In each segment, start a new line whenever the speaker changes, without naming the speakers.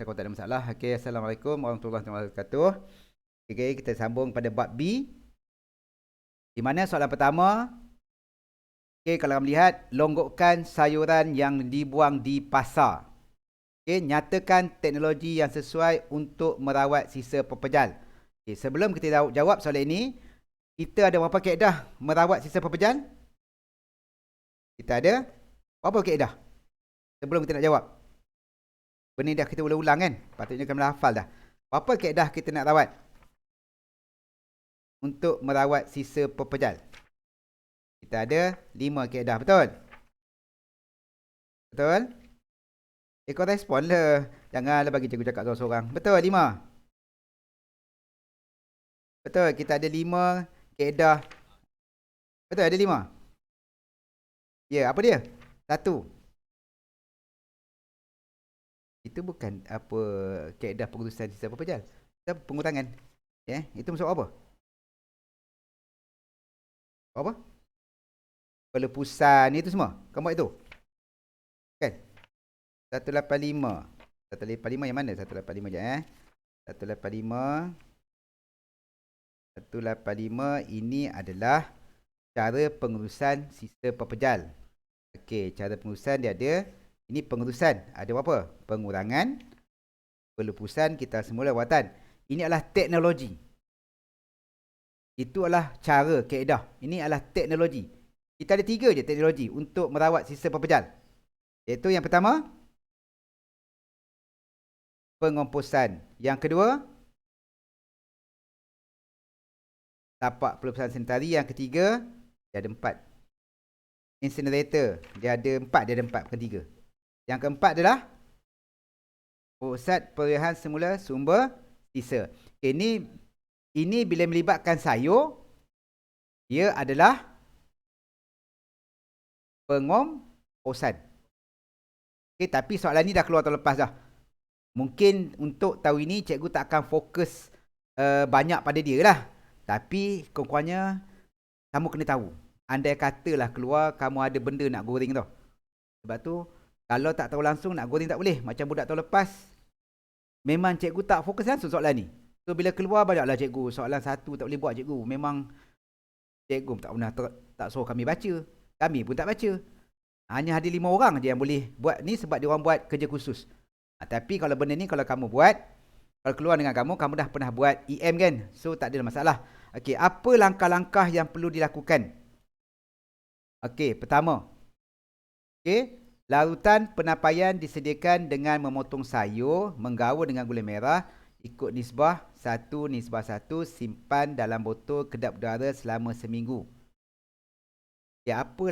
takut tak ada masalah. Okey, Assalamualaikum warahmatullahi wabarakatuh. Okey, kita sambung pada bab B. Di mana soalan pertama, okey, kalau kamu lihat, longgokkan sayuran yang dibuang di pasar. Okey, nyatakan teknologi yang sesuai untuk merawat sisa pepejal. Okey, sebelum kita jawab soalan ini, kita ada berapa kaedah merawat sisa pepejal? Kita ada berapa kaedah? Sebelum kita nak jawab. Benda ni dah kita ulang-ulang kan? Patutnya kamu dah hafal dah. Berapa kaedah kita nak rawat untuk merawat sisa pepejal? Kita ada 5 kaedah, betul? Betul? Kau respon lah. Janganlah bagi cikgu cakap seorang-seorang. Betul, 5? Betul, kita ada 5 kaedah. Betul, ada 5? Ya, apa dia? 1. Itu bukan apa kaedah pengurusan sisa pepejal. Itu pengurangan. Ya, itu maksud apa? Apa? Pelepusan itu semua. Kamu buat itu? Kan? 185. 185 yang mana? 185 je 185. 185 ini adalah cara pengurusan sisa pepejal. Okey, cara pengurusan dia ada. Ini pengurusan. Ada apa? Pengurangan, pelepusan, kita semula lawatan. Ini adalah teknologi. Itu adalah cara, kaedah. Ini adalah teknologi. Kita ada 3 je teknologi untuk merawat sisa pepejal. Iaitu yang pertama, pengomposan. Yang kedua, tapak pelepasan sementari. Yang ketiga, dia ada 4. Incinerator, dia ada 4, bukan 3. Yang keempat adalah pusat pengerahan semula sumber sisa. Ini bila melibatkan sayur, dia adalah pengomposan. Okey, tapi soalan ni dah keluar tahun lepas dah. Mungkin untuk tahun ini cikgu tak akan fokus banyak pada dia lah. Tapi kurang-kurangnya kamu kena tahu. Andai katalah keluar kamu ada benda nak goreng tau. Sebab tu kalau tak tahu langsung nak goreng tak boleh. Macam budak tahun lepas, memang cikgu tak fokus langsung soalan ni. So bila keluar banyaklah cikgu, soalan 1 tak boleh buat cikgu. Memang cikgu tak pernah tak suruh kami baca. Kami pun tak baca. Hanya ada 5 orang je yang boleh buat ni sebab dia orang buat kerja khusus. Tapi kalau benda ni kalau kamu buat, kalau keluar dengan kamu dah pernah buat EM kan? So tak ada masalah. Okey, apa langkah-langkah yang perlu dilakukan? Okey, pertama. Okey, larutan penapaian disediakan dengan memotong sayur, menggaul dengan gula merah, ikut nisbah 1:1, simpan dalam botol kedap udara selama seminggu. Ya, apa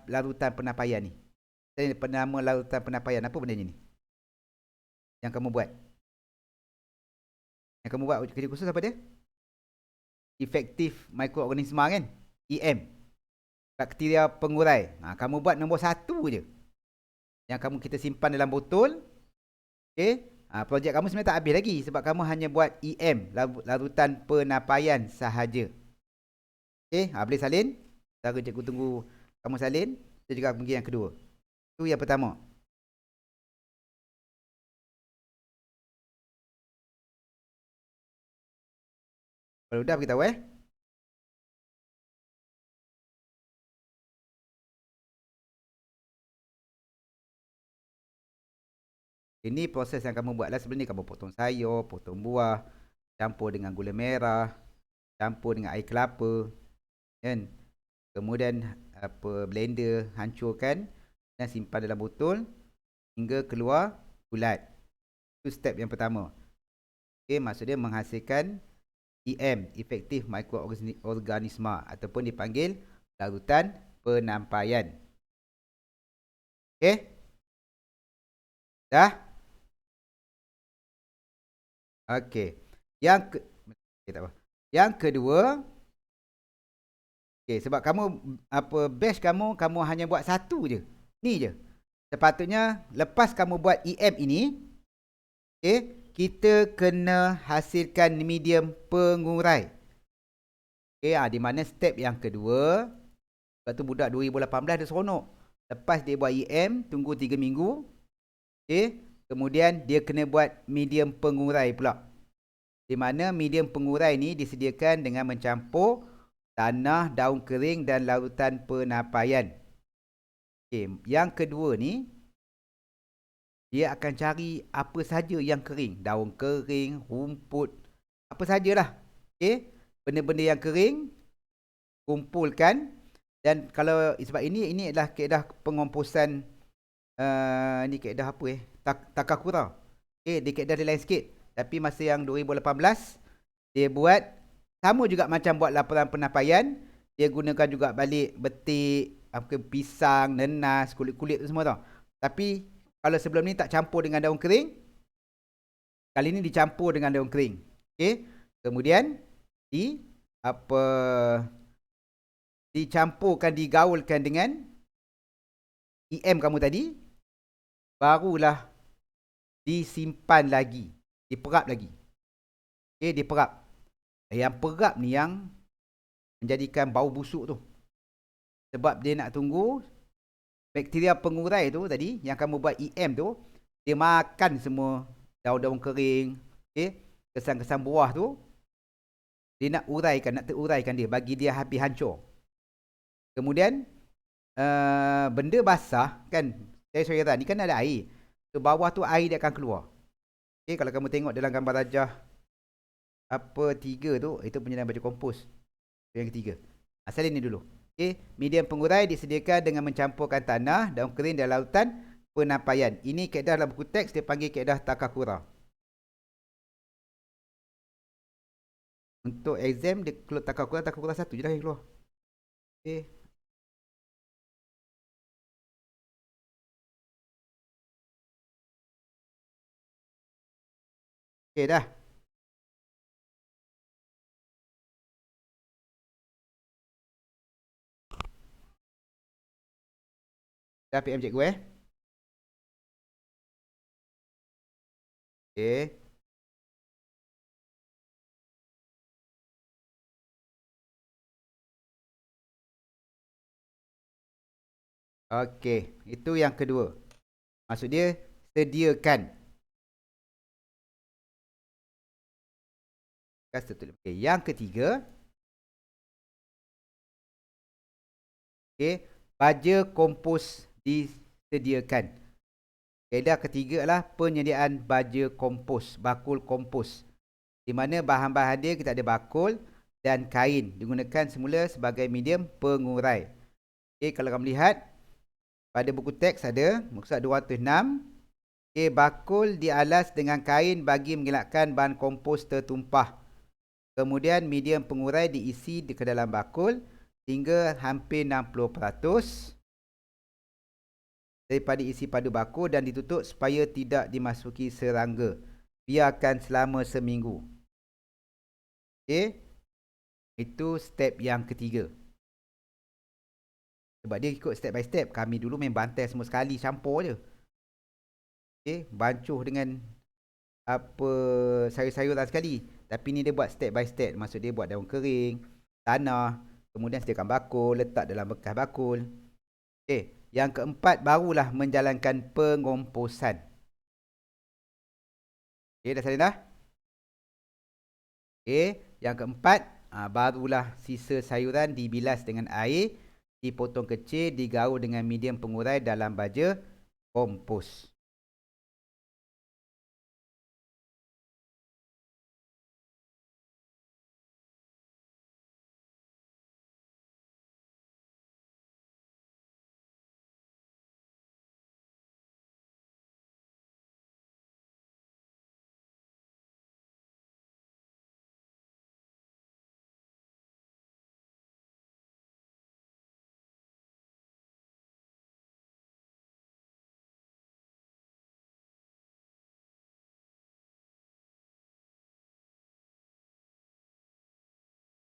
larutan penapaian ni? Nama larutan penapaian, apa benda ni? Yang kamu buat? Yang kamu buat kerja khusus apa dia? Efektif mikroorganisma kan? EM. Bakteria pengurai. Kamu buat nombor 1 je. Yang kita simpan dalam botol. Okey. Projek kamu sebenarnya tak habis lagi sebab kamu hanya buat EM, larutan penapaian sahaja. Okey, boleh salin. Cara cikgu tunggu kamu salin. Saya juga pergi yang kedua. Itu yang pertama. Kalau dah beritahu Ini proses yang kamu buatlah sebelum ni. Kamu potong sayur, potong buah, campur dengan gula merah, campur dengan air kelapa, kan? Kemudian blender, hancurkan dan simpan dalam botol hingga keluar bulat. Itu step yang pertama. Okey, maksudnya menghasilkan EM, efektif mikroorganisma, ataupun dipanggil larutan penapaian. Okey? Dah? Okey. Yang kedua, okey, sebab kamu batch kamu hanya buat 1 je. Ni je. Sepatutnya lepas kamu buat EM ini, okey, kita kena hasilkan medium pengurai. Okey, di mana step yang kedua, sebab tu budak 2018 dia seronok. Lepas dia buat EM, tunggu 3 minggu. Okey, Kemudian dia kena buat medium pengurai pula. Di mana medium pengurai ni disediakan dengan mencampur tanah, daun kering dan larutan penapaian. Okay. Yang kedua ni, dia akan cari apa saja yang kering. Daun kering, rumput, apa sajalah. Okay. Benda-benda yang kering, kumpulkan. Dan kalau sebab ini adalah kaedah pengomposan, ni kaedah apa Takakura. Okay, dia kaedah dia lain sikit. Tapi masa yang 2018, dia buat sama juga macam buat laporan penapaian. Dia gunakan juga balik betik, pisang, nenas, kulit-kulit tu semua tau. Tapi kalau sebelum ni tak campur dengan daun kering, kali ni dicampur dengan daun kering. Okay. Kemudian dicampurkan, digaulkan dengan EM kamu tadi, barulah disimpan lagi, diperap lagi. Okay, diperap. Yang perap ni yang menjadikan bau busuk tu. Sebab dia nak tunggu bakteria pengurai tu tadi, yang kamu buat EM tu, dia makan semua daun-daun kering, okay, kesan-kesan buah tu. Dia nak uraikan, nak teruraikan dia, bagi dia habis hancur. Kemudian benda basah kan, sayur-sayuran ni kan ada air. So bawah tu air dia akan keluar. Okay, kalau kamu tengok dalam gambar rajah 3 tu, itu penyediaan baju kompos. Yang ketiga. Asal ini dulu. Okay, medium pengurai disediakan dengan mencampurkan tanah, daun kering dan lautan penapaian. Ini kaedah dalam buku teks, dia panggil kaedah Takakura. Untuk exam, dia keluar Takakura 1 je lah yang keluar. Okay. Okay dah. Dah PM cikgu Okay. Okay, itu yang kedua. Maksud dia, sediakan. Okay. Yang ketiga, okay, baja kompos disediakan. Kaedah ketiga adalah penyediaan baja kompos, bakul kompos. Di mana bahan-bahan dia kita ada bakul dan kain. Digunakan semula sebagai medium pengurai. Okay, kalau kamu lihat, pada buku teks ada, muka surat 206. Okay, bakul dialas dengan kain bagi mengelakkan bahan kompos tertumpah. Kemudian medium pengurai diisi ke dalam bakul hingga hampir 60% daripada isi padu bakul dan ditutup supaya tidak dimasuki serangga. Biarkan selama seminggu. Okay. Itu step yang ketiga. Sebab dia ikut step by step. Kami dulu main bantai semua sekali, campur je. Okay. Bancuh dengan sayur-sayuran sekali. Tapi ni dia buat step by step. Maksud dia buat daun kering, tanah, kemudian sediakan bakul, letak dalam bekas bakul. Okay. Yang keempat, barulah menjalankan pengomposan. Okay, dah salin dah? Okay. Yang keempat, barulah sisa sayuran dibilas dengan air, dipotong kecil, digaul dengan medium pengurai dalam baja kompos.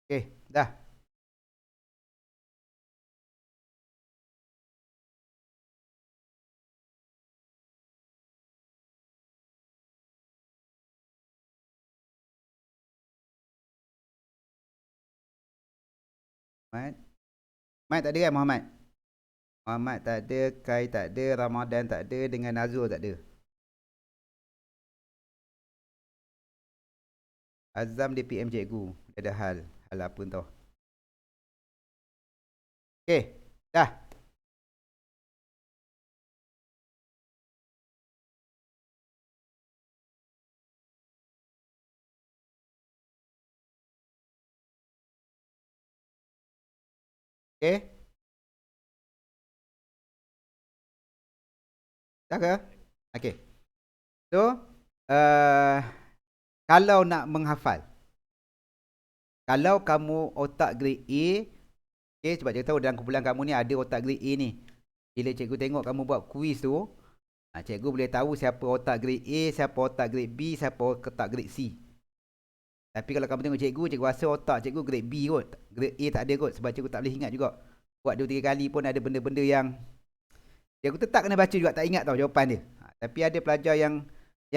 Okay, dah. Mat. Mat tak ada kan Muhammad? Muhammad tak ada, Kai tak ada, Ramadan tak ada, dengan Nazul tak ada. Azam dia PM cikgu. Dia ada hal. Hal apa entah. Okey. Dah. Okey. Dah ke? Okey. So, kalau nak menghafal. Kalau kamu otak grade A, okay, sebab cikgu tahu dalam kumpulan kamu ni ada otak grade A ni. Bila cikgu tengok kamu buat kuis tu, cikgu boleh tahu siapa otak grade A, siapa otak grade B, siapa otak grade C. Tapi kalau kamu tengok cikgu, cikgu rasa otak cikgu grade B kot. Grade A tak ada kot sebab cikgu tak boleh ingat juga. Buat 2-3 kali pun ada benda-benda yang cikgu tetap kena baca juga, tak ingat tau jawapan dia. Tapi ada pelajar yang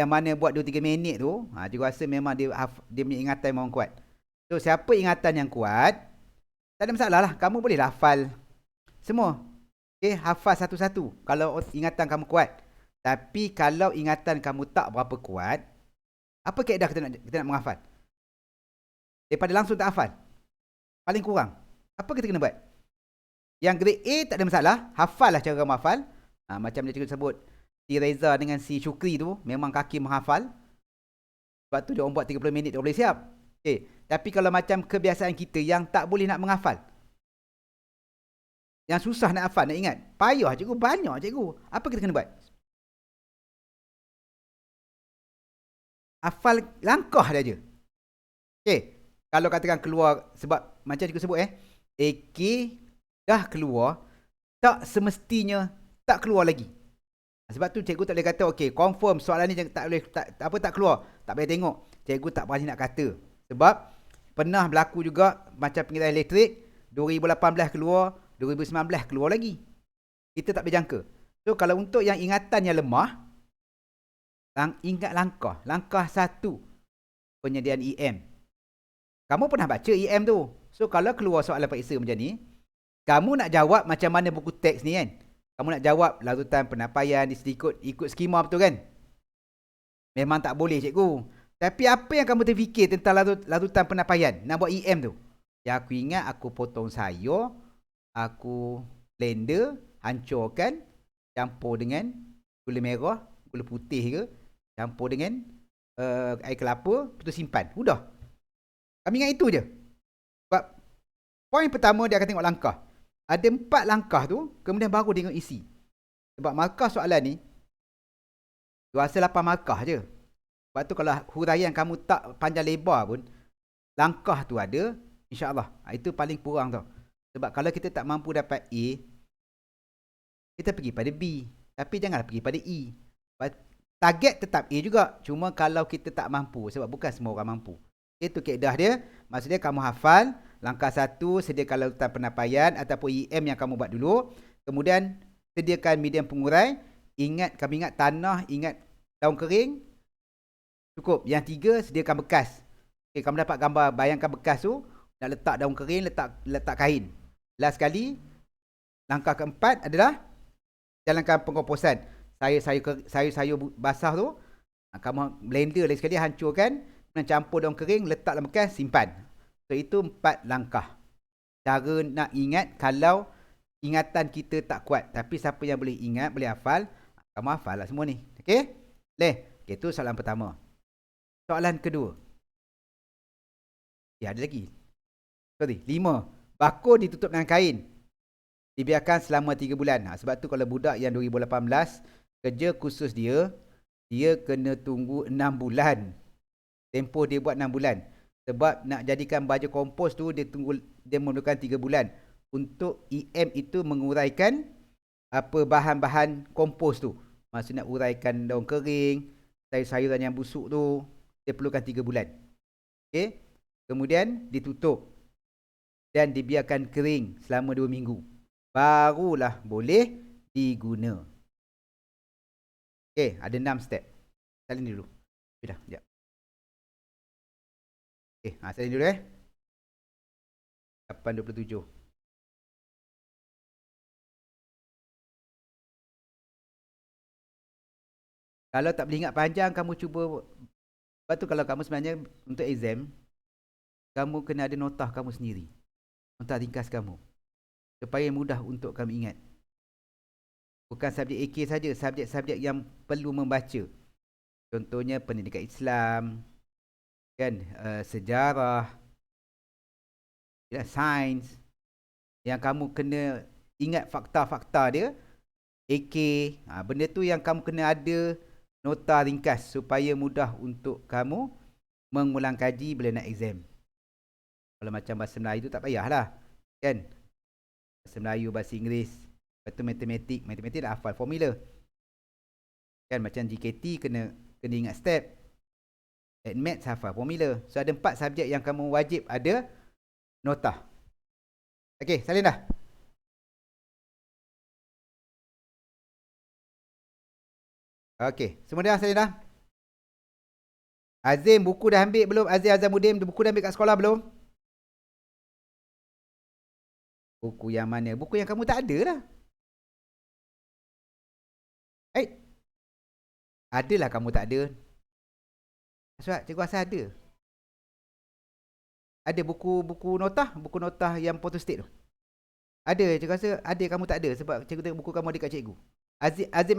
mana buat 2-3 minit tu, cikgu rasa memang dia punya ingatan memang kuat. So, siapa ingatan yang kuat, tak ada masalah lah. Kamu boleh hafal semua. Okay, hafal satu-satu kalau ingatan kamu kuat. Tapi kalau ingatan kamu tak berapa kuat, apa kaedah kita nak menghafal? Daripada langsung tak hafal. Paling kurang. Apa kita kena buat? Yang grade A tak ada masalah. Hafal lah cara kamu hafal. Macam dia sebut, si Reza dengan si Syukri tu memang kaki menghafal. Sebab tu dia orang buat 30 minit dia boleh siap. Okay. Tapi kalau macam kebiasaan kita yang tak boleh nak menghafal, yang susah nak hafal, nak ingat, payah cikgu, banyak cikgu. Apa kita kena buat? Hafal langkah dia je. Okay. Kalau katakan keluar, sebab macam cikgu sebut AK dah keluar, tak semestinya tak keluar lagi. Sebab tu cikgu tak boleh kata okay, confirm soalan ni tak boleh tak keluar. Tak boleh tengok. Cikgu tak berani nak kata. Sebab pernah berlaku juga macam pengirian elektrik, 2018 keluar, 2019 keluar lagi. Kita tak boleh jangka. So kalau untuk yang ingatan yang lemah, ingat langkah. Langkah 1, penyediaan EM. Kamu pernah baca EM tu. So kalau keluar soalan periksa macam ni, kamu nak jawab macam mana buku teks ni kan. Kamu nak jawab larutan penyampaian, ikut skema betul kan. Memang tak boleh cikgu. Tapi apa yang kamu terfikir tentang larutan penyampaian nak buat EM tu? Yang aku ingat, aku potong sayur, aku blender, hancurkan, campur dengan gula merah, gula putih ke, campur dengan air kelapa, putus simpan. Udah. Kami ingat itu je. Sebab poin pertama dia akan tengok langkah. Ada 4 langkah tu, kemudian baru dia tengok isi. Sebab markah soalan ni, dia rasa 8 markah je. Sebab tu kalau huraian kamu tak panjang lebar pun, langkah tu ada, insyaAllah. Itu paling kurang tau. Sebab kalau kita tak mampu dapat A, kita pergi pada B. Tapi janganlah pergi pada E. Target tetap A juga. Cuma kalau kita tak mampu, sebab bukan semua orang mampu. Itu kaedah dia. Maksudnya kamu hafal. Langkah 1, sediakan larutan penyampaian ataupun EM yang kamu buat dulu. Kemudian sediakan medium pengurai. Kami ingat tanah, ingat daun kering. Cukup. Yang 3, sediakan bekas. Okay, kamu dapat gambar, bayangkan bekas tu. Nak letak daun kering, letak kain. Last sekali, langkah keempat adalah jalankan pengkomposan. Sayur-sayur basah tu, kamu blender lagi sekali, hancurkan. Dan campur daun kering, letak dalam bekas, simpan. So itu 4 langkah. Cara nak ingat kalau ingatan kita tak kuat. Tapi siapa yang boleh ingat, boleh hafal, kamu hafal lah semua ni. Okay? Boleh? Okay, itu soalan pertama. Soalan kedua. Ya, ada lagi. Sorry, 5. Bakul ditutup dengan kain. Dibiarkan selama 3 bulan. Sebab tu kalau budak yang 2018, kerja khusus dia kena tunggu 6 bulan. Tempoh dia buat 6 bulan. Sebab nak jadikan baju kompos tu, dia memerlukan 3 bulan. Untuk EM itu menguraikan apa bahan-bahan kompos tu. Maksudnya nak uraikan daun kering, sayur-sayuran yang busuk tu, dia perlukan 3 bulan. Okay? Kemudian ditutup dan dibiarkan kering selama 2 minggu. Barulah boleh diguna. Okay, ada 6 step. Salin dulu. Sudah, sekejap. Okay, salin dulu 8.27. Kalau tak boleh ingat panjang, kamu cuba Sebab tu kalau kamu sebenarnya untuk exam, kamu kena ada notah kamu sendiri. Notah ringkas kamu. Supaya mudah untuk kamu ingat. Bukan subjek AK saja, subjek-subjek yang perlu membaca. Contohnya pendidikan Islam, kan, sejarah, sains. Yang kamu kena ingat fakta-fakta dia, AK, benda tu yang kamu kena ada nota ringkas supaya mudah untuk kamu mengulang kaji bila nak exam. Kalau macam bahasa Melayu tu tak payahlah, kan? Bahasa Melayu, bahasa Inggeris, lepas tu matematik dah hafal formula. Kan macam GKT kena ingat step. Maths hafal formula. So ada 4 subjek yang kamu wajib ada nota. Okey, salin dah. Okey, semua dah salin dah. Azim, buku dah ambil belum? Azim Azamuddin, buku dah ambil kat sekolah belum? Buku yang mana? Buku yang kamu tak ada lah. Adalah kamu tak ada. Aswad, cikgu rasa ada. Ada buku notah yang photostat tu. Ada, cikgu rasa ada, kamu tak ada sebab cikgu tengok buku kamu ada kat cikgu. Azim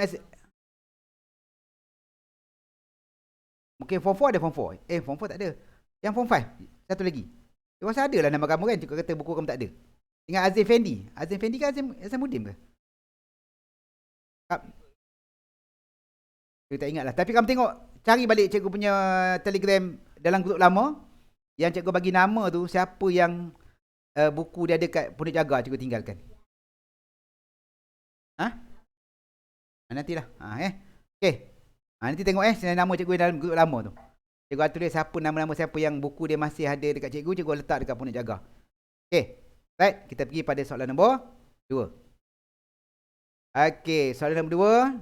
mungkin form 4 ada form 4. Form 4 tak ada. Yang form 5, satu lagi. Cikgu rasa ada lah nama kamu kan, cikgu kata buku kamu tak ada. Ingat Azim Fendi. Azim Fendi ke Azamuddin ke? Cikgu tak ingat lah. Tapi kamu tengok, cari balik cikgu punya Telegram dalam grup lama. Yang cikgu bagi nama tu, siapa yang buku dia ada kat Pondok Jaga, cikgu tinggalkan. Nantilah. Okey. Nanti tengok nama cikgu dalam grup lama tu. Cikgu tulis nama-nama siapa yang buku dia masih ada dekat cikgu, cikgu letak dekat Pondok Jaga. Okey. Baik, kita pergi pada soalan nombor 2. Okey, soalan nombor 2.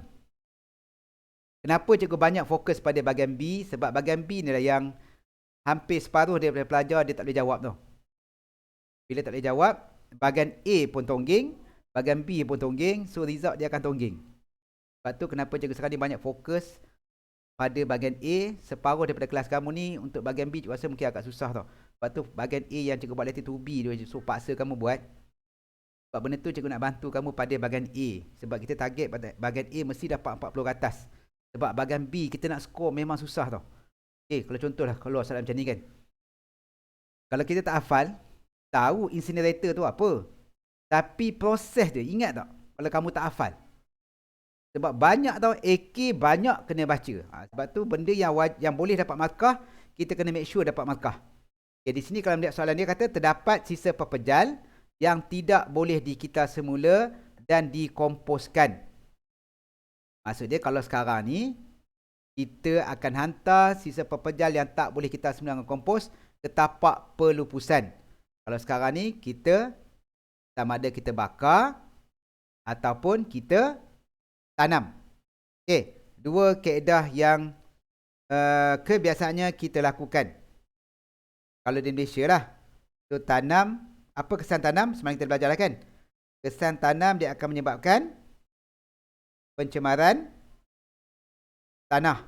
Kenapa cikgu banyak fokus pada bahagian B? Sebab bahagian B ni lah yang hampir separuh daripada pelajar dia tak boleh jawab tu. Bila tak boleh jawab, bahagian A pun tongging, bahagian B pun tongging, so result dia akan tongging. Sebab tu kenapa cikgu sekarang ni banyak fokus pada bahagian A. Separuh daripada kelas kamu ni untuk bahagian B cikgu rasa mungkin agak susah tau. Sebab tu bahagian A yang cikgu buat latih to B tu, so paksa kamu buat. Sebab benda tu cikgu nak bantu kamu pada bahagian A. Sebab kita target pada bahagian A mesti dapat 40 ke atas. Sebab bahagian B kita nak score memang susah tau. Okay, kalau contohlah keluar soalan macam ni kan. Kalau kita tak hafal, tahu incinerator tu apa, tapi proses dia, ingat tak? Kalau kamu tak hafal. Sebab banyak tau, AK banyak kena baca. Sebab tu benda yang boleh dapat markah, kita kena make sure dapat markah. Okay, di sini kalau melihat soalan dia kata, terdapat sisa pepejal yang tidak boleh dikita semula dan dikomposkan. Maksud dia kalau sekarang ni, kita akan hantar sisa pepejal yang tak boleh kita semula dengan kompos ke tapak pelupusan. Kalau sekarang ni, kita sama ada kita bakar ataupun kita tanam. Okey, 2 kaedah yang kebiasaannya kita lakukan. Kalau di Malaysia lah. So, tanam, apa kesan tanam? Semalam kita belajar lah kan. Kesan tanam dia akan menyebabkan pencemaran tanah.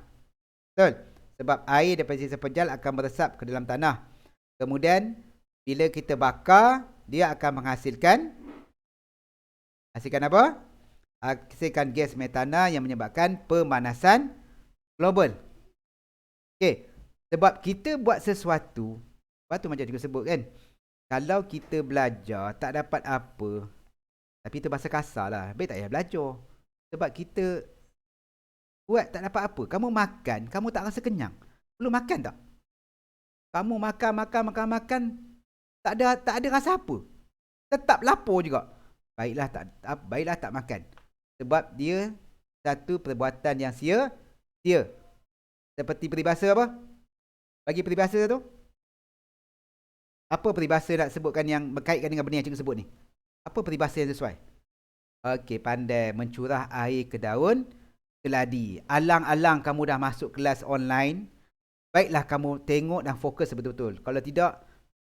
Betul? Sebab air daripada sisa pejal akan meresap ke dalam tanah. Kemudian, bila kita bakar, dia akan menghasilkan apa? Hasilkan gas metana yang menyebabkan pemanasan global. Okey, sebab kita buat sesuatu, lepas tu macam cikgu sebut kan, kalau kita belajar tak dapat apa, tapi itu bahasa kasar lah, baik tak payah belajar. Sebab kita buat tak dapat apa. Kamu makan, kamu tak rasa kenyang. Belum makan tak? Kamu makan, tak ada rasa apa. Tetap lapar juga. Baiklah tak makan. Sebab dia satu perbuatan yang sia-sia. Seperti peribahasa apa? Bagi peribahasa tu. Apa peribahasa nak sebutkan yang berkaitan dengan benda yang cikgu sebut ni? Apa peribahasa yang sesuai? Okey, pandai mencurah air ke daun keladi. Alang-alang kamu dah masuk kelas online, baiklah kamu tengok dan fokus betul-betul. Kalau tidak,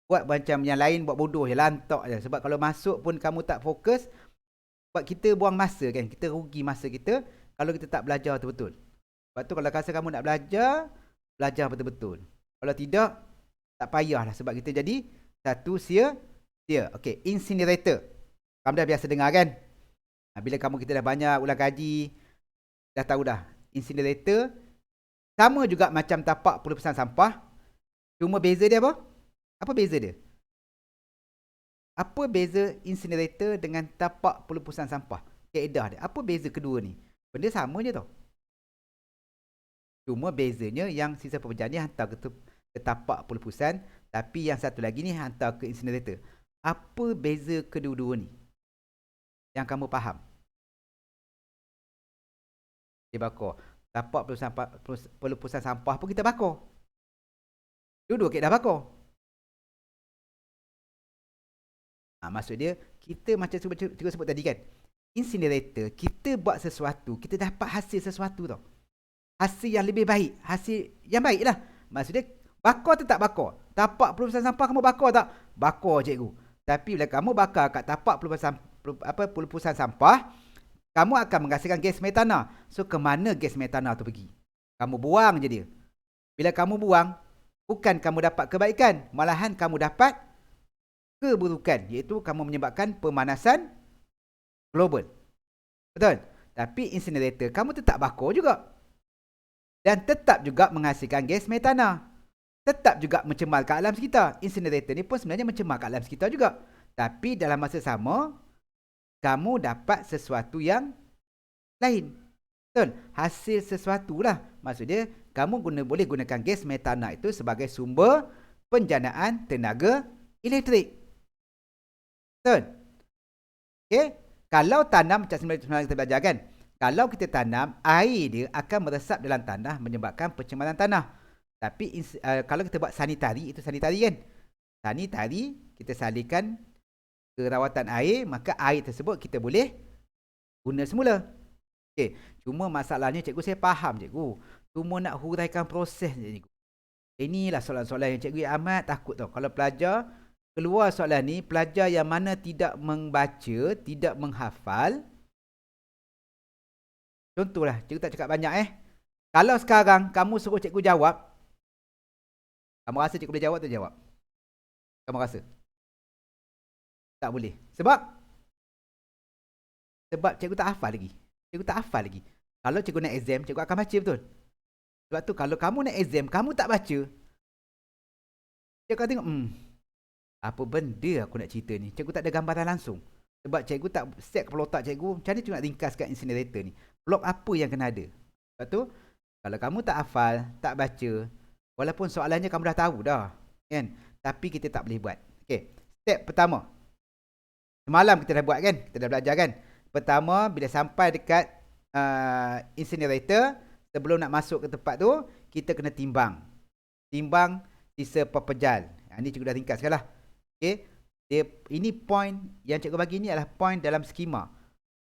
buat macam yang lain, buat bodoh je, lantak je. Sebab kalau masuk pun kamu tak fokus, buat kita buang masa kan. Kita rugi masa kita kalau kita tak belajar betul-betul. Sebab tu kalau rasa kamu nak belajar belajar betul-betul. Kalau tidak, tak payahlah sebab kita jadi satu sia-sia. Okey, incinerator. Kamu dah biasa dengar kan? Bila kita dah banyak ulang kaji, dah tahu dah. Incinerator sama juga macam tapak pelupusan sampah. Cuma beza dia apa? Apa beza dia? Apa beza incinerator dengan tapak pelupusan sampah? Kaedah dia. Apa beza kedua ni? Benda sama je tau. Cuma bezanya yang sisa pepejahan ni hantar ke tapak pelupusan, tapi yang satu lagi ni hantar ke incinerator. Apa beza kedua-dua ni? Yang kamu faham? Dia bakar. Tapak pelupusan sampah pun kita bakar. Dua-dua kaedah bakar. Maksud dia, kita macam cikgu sebut tadi kan, incinerator, kita buat sesuatu, kita dapat hasil sesuatu tau. Hasil yang lebih baik, hasil yang baik lah. Maksud dia, bakar tu tak bakar. Tapak pelupusan sampah kamu bakar tak? Bakar cikgu. Tapi bila kamu bakar kat tapak pelupusan sampah, kamu akan menghasilkan gas metana. So, ke mana gas metana tu pergi? Kamu buang je dia. Bila kamu buang, bukan kamu dapat kebaikan, malahan kamu dapat keburukan, iaitu kamu menyebabkan pemanasan global. Betul? Tapi incinerator, kamu tetap bakar juga. Dan tetap juga menghasilkan gas metana. Tetap juga mencemarkan alam sekitar. Incinerator ni pun sebenarnya mencemarkan alam sekitar juga. Tapi dalam masa sama, kamu dapat sesuatu yang lain. Betul? Hasil sesuatu lah. Maksud dia, kamu boleh gunakan gas metana itu sebagai sumber penjanaan tenaga elektrik. Betul? Okay? Kalau tanam, macam sebenarnya kita belajar kan, kalau kita tanam, air dia akan meresap dalam tanah menyebabkan pencemaran tanah. Tapi kalau kita buat sanitari, itu sanitari kan, sanitari kita salurkan ke rawatan air, maka air tersebut kita boleh guna semula. Okay. Cuma masalahnya cikgu, saya faham cikgu, cuma nak huraikan proses je cikgu. Inilah soalan-soalan yang cikgu amat takut tau. Kalau pelajar keluar soalan ni, pelajar yang mana tidak membaca, tidak menghafal. Contohlah, cikgu tak cakap banyak Kalau sekarang kamu suruh cikgu jawab, kamu rasa cikgu boleh jawab atau jawab? Kamu rasa? Tak boleh. Sebab cikgu tak hafal lagi. Cikgu tak hafal lagi. Kalau cikgu nak exam, cikgu akan baca betul. Sebab tu kalau kamu nak exam, kamu tak baca, cikgu akan tengok, apa benda aku nak cerita ni? Cikgu tak ada gambaran langsung. Sebab cikgu tak set kepala otak cikgu, macam mana cikgu nak ringkaskan incinerator ni? Blok apa yang kena ada? Sebab tu, kalau kamu tak hafal, tak baca, walaupun soalannya kamu dah tahu dah, kan? Tapi kita tak boleh buat. Okay. Step pertama. Semalam kita dah buat kan? Kita dah belajar kan? Pertama, bila sampai dekat incinerator, sebelum nak masuk ke tempat tu, kita kena timbang. Timbang sisa pepejal. Ini cikgu dah ringkaskan lah. Okay. Ini point yang cikgu bagi ni adalah point dalam skema.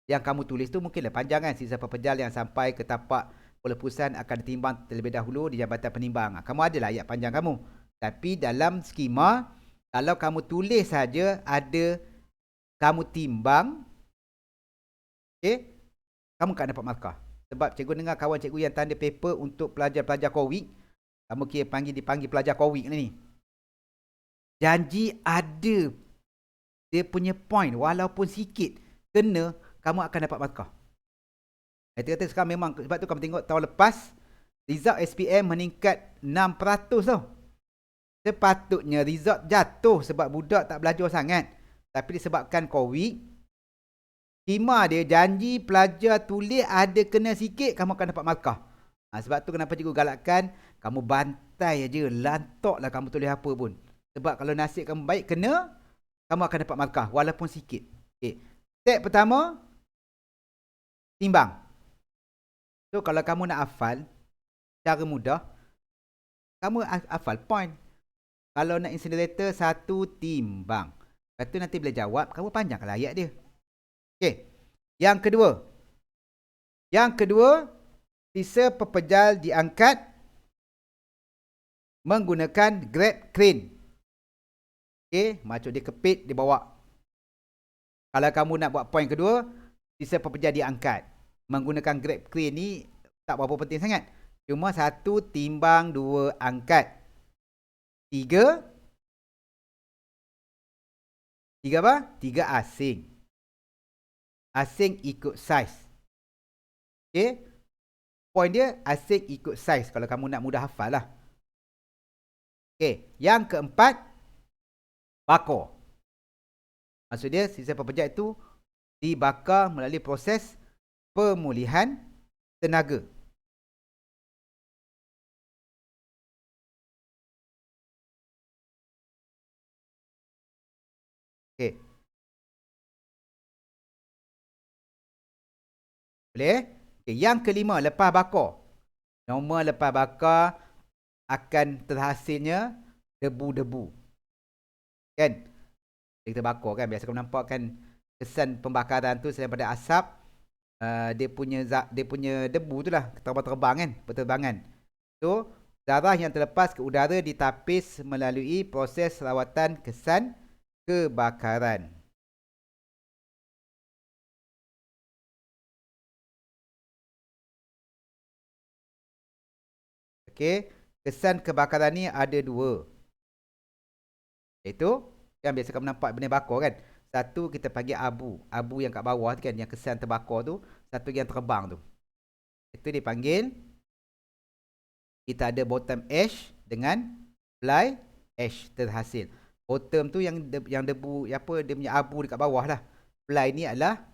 Yang kamu tulis tu mungkinlah panjang kan. Sisa pepejal yang sampai ke tapak pelupusan akan ditimbang terlebih dahulu di jabatan penimbang. Kamu adalah ayat panjang kamu. Tapi dalam skema, kalau kamu tulis saja ada kamu timbang, okay, kamu akan dapat markah. Sebab cikgu dengar kawan cikgu yang tanda paper untuk pelajar-pelajar COVID, kamu kira dipanggil pelajar COVID ni. Janji ada dia punya point, walaupun sikit, kena, kamu akan dapat markah. Kita kata sekarang memang, sebab tu kamu tengok tahun lepas, result SPM meningkat 6% tau. Sepatutnya result jatuh sebab budak tak belajar sangat. Tapi disebabkan COVID, skema dia janji pelajar tulis ada kena sikit, kamu akan dapat markah. Sebab tu kenapa cikgu galakkan, kamu bantai aja, lantoklah kamu tulis apa pun. Sebab kalau nasib kamu baik kena, kamu akan dapat markah walaupun sikit. Okay. Step pertama, timbang. So kalau kamu nak hafal, cara mudah, kamu hafal point. Kalau nak incinerator, 1 timbang. Lepas tu nanti bila jawab, kamu panjangkan ayat dia. Okay. Yang kedua, sisa pepejal diangkat menggunakan grab crane. Okay, macam dia kepit, dia bawa. Kalau kamu nak buat point kedua, sisa pepejal diangkat. Menggunakan grab crane ni tak berapa penting sangat. Cuma 1 timbang 2 angkat. 3 apa? 3 asing. Asing ikut saiz. Okey. Point dia asing ikut saiz kalau kamu nak mudah hafal lah. Okey, yang keempat bakar. Maksud dia sisa pepejat itu dibakar melalui proses pemulihan tenaga. Okey. Boleh? Okey, yang kelima lepas bakar. Normal lepas bakar akan terhasilnya debu-debu. Kan? Kita bakar kan, biasa kamu nampak kan kesan pembakaran tu selain pada asap, dia punya debu tu lah terbang-terbang kan, berterbangan. So, darah yang terlepas ke udara ditapis melalui proses rawatan kesan kebakaran. Okey, kesan kebakaran ni ada 2. Iaitu kan biasa kamu nampak benda bakar kan. Satu kita panggil abu. Abu yang kat bawah tu kan, yang kesan terbakar tu. Satu yang terbang tu. Itu dipanggil, kita ada bottom ash dengan fly ash terhasil. Bottom tu yang debu, apa, dia punya abu dekat bawah lah. Fly ni adalah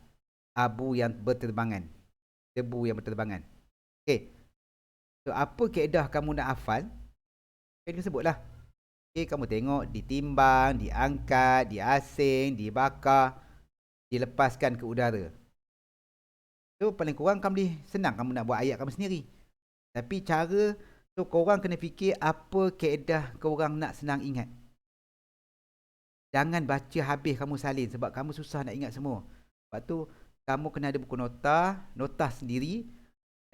abu yang berterbangan. Debu yang berterbangan. Okay. So, apa kaedah kamu nak hafal? Kan dia sebutlah. Okay, kamu tengok ditimbang, diangkat, diasing, dibakar, dilepaskan ke udara. So paling kurang kamu boleh senang kamu nak buat ayat kamu sendiri. Tapi cara tu korang kena fikir apa kaedah korang nak senang ingat. Jangan baca habis kamu salin sebab kamu susah nak ingat semua. Sebab tu kamu kena ada buku nota sendiri.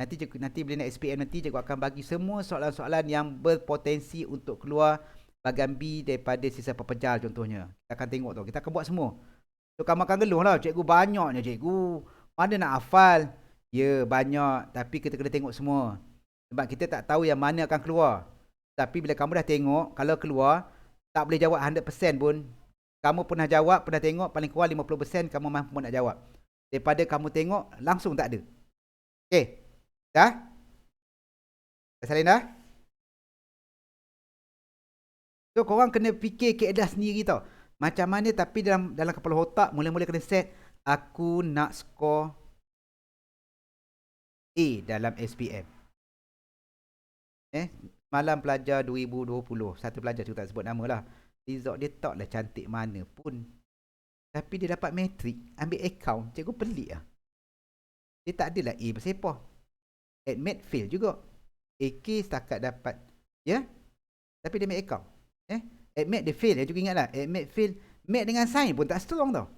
Nanti bila nak SPM nanti cikgu akan bagi semua soalan-soalan yang berpotensi untuk keluar bahagian B daripada sisa pepejal contohnya. Kita akan tengok tu. Kita akan buat semua. So kamu akan geluh lah, cikgu banyaknya cikgu. Mana nak hafal? Ya banyak, tapi kita kena tengok semua. Sebab kita tak tahu yang mana akan keluar. Tapi bila kamu dah tengok, kalau keluar, tak boleh jawab 100% pun. Kamu pernah jawab, pernah tengok, paling kurang 50% kamu mampu nak jawab. Daripada kamu tengok, langsung tak ada. Okay. Dah? Dah salin dah? So korang kena fikir kaedah sendiri tau. Macam mana tapi dalam kepala otak, mula-mula kena set, aku nak score A dalam SPM. Malam pelajar 2020, satu pelajar juga tak sebut nama lah. Result dia taklah cantik mana pun. Tapi dia dapat matrik, ambil account, cikgu pelik lah. Dia tak adalah A bersepah. Admit fail juga. AK setakat dapat, ya. Tapi dia ambil account. Admit dia fail, cikgu ingat lah. Admit fail, mat dengan sains pun tak strong tau.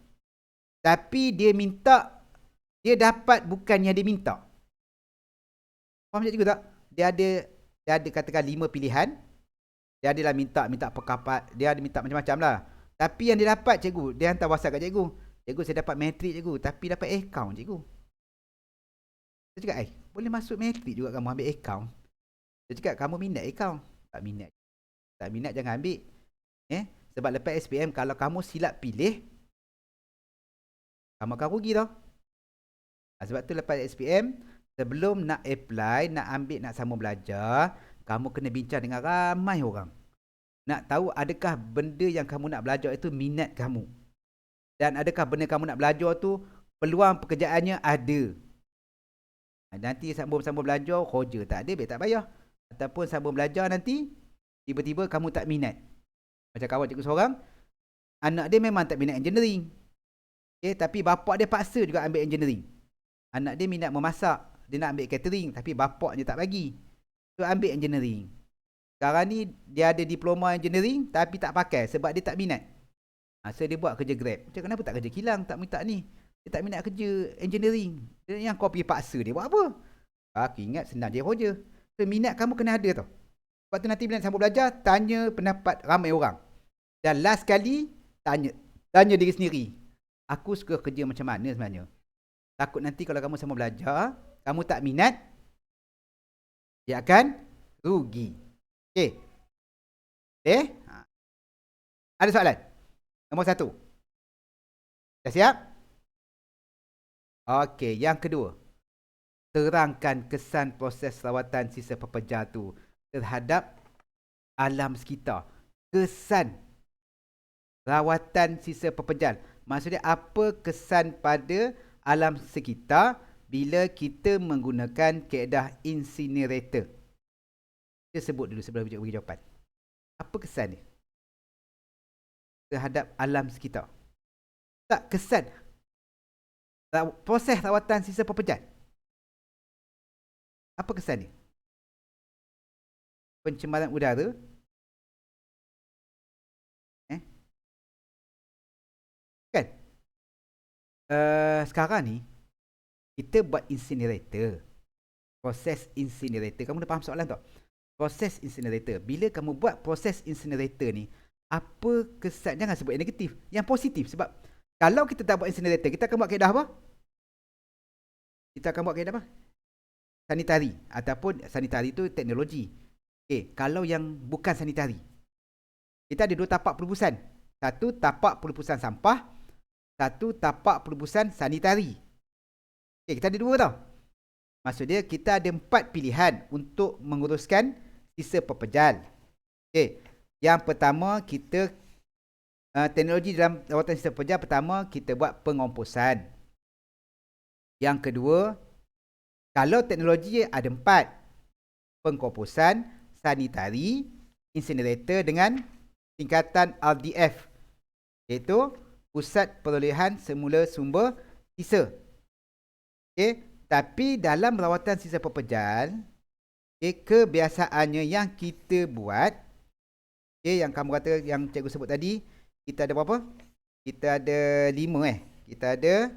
Tapi dia minta, dia dapat bukan yang dia minta. Faham cikgu tak? Dia ada katakan 5 pilihan. Dia adalah minta perkapat, dia ada minta macam-macam lah. Tapi yang dia dapat cikgu, dia hantar WhatsApp kat cikgu. Cikgu saya dapat matrik cikgu, tapi dapat account cikgu. Saya cakap, boleh masuk matrik juga kamu ambil account. Saya cakap, kamu minat account? Tak minat. Tak minat jangan ambil. Sebab lepas SPM kalau kamu silap pilih, kamu akan rugi tau. Sebab tu lepas SPM, sebelum nak apply, nak ambil, nak sambung belajar, kamu kena bincang dengan ramai orang. Nak tahu adakah benda yang kamu nak belajar itu minat kamu. Dan adakah benda kamu nak belajar tu peluang pekerjaannya ada. Nanti sambung belajar, kerja tak ada, tak payah. Ataupun sambung belajar nanti, tiba-tiba kamu tak minat. Macam kawan cikgu seorang, anak dia memang tak minat engineering. Tapi bapak dia paksa juga ambil engineering. Anak dia minat memasak, dia nak ambil catering, tapi bapak dia tak bagi. So ambil engineering. Sekarang ni dia ada diploma engineering tapi tak pakai sebab dia tak minat. So dia buat kerja Grab. Macam kenapa tak kerja kilang, tak minta ni? Dia tak minat kerja engineering. Yang kau pergi paksa dia buat apa? Aku ingat senang je kerja. So minat kamu kena ada tau. Sebab tu nanti bila nak sambung belajar, tanya pendapat ramai orang. Dan last kali, tanya diri sendiri. Aku suka kerja macam mana sebenarnya? Takut nanti kalau kamu sambung belajar, kamu tak minat, dia akan rugi. Okey. Okey. Ada soalan? Nombor 1. Dah siap? Okey, yang kedua. Terangkan kesan proses rawatan sisa pepejar tu terhadap alam sekitar. Kesan rawatan sisa pepejar. Maksudnya apa kesan pada alam sekitar bila kita menggunakan kaedah incinerator? Kita sebut dulu sebelum kita bagi jawapan. Apa kesan dia terhadap alam sekitar? Tak, kesan proses rawatan sisa pepejar. Apa kesan dia? Pencemaran udara. Kan? Sekarang ni kita buat incinerator. Proses incinerator. Kamu dah faham soalan tak? Proses incinerator. Bila kamu buat proses incinerator ni, apa kesan? Jangan sebut yang negatif, yang positif. Sebab kalau kita tak buat incinerator, kita akan buat kaedah apa? Kita akan buat kaedah apa? Sanitari. Ataupun sanitari tu teknologi. Okay, kalau yang bukan sanitari, kita ada 2 tapak pelubusan. Satu tapak pelubusan sampah, satu tapak pelubusan sanitari. Okay, kita ada 2 tau. Maksudnya kita ada 4 pilihan untuk menguruskan sisa pepejal. Okay. Yang pertama, kita teknologi dalam rawatan sisa pepejal. Pertama, kita buat pengomposan. Yang kedua, kalau teknologi ada 4. Pengkomposan, sanitari, incinerator dengan tingkatan RDF, iaitu Pusat Perolehan Semula Sumber Sisa. Okay. Tapi dalam rawatan sisa pepejal, kebiasaannya yang kita buat, yang kamu kata, yang cikgu sebut tadi, kita ada berapa? Kita ada 5 Kita ada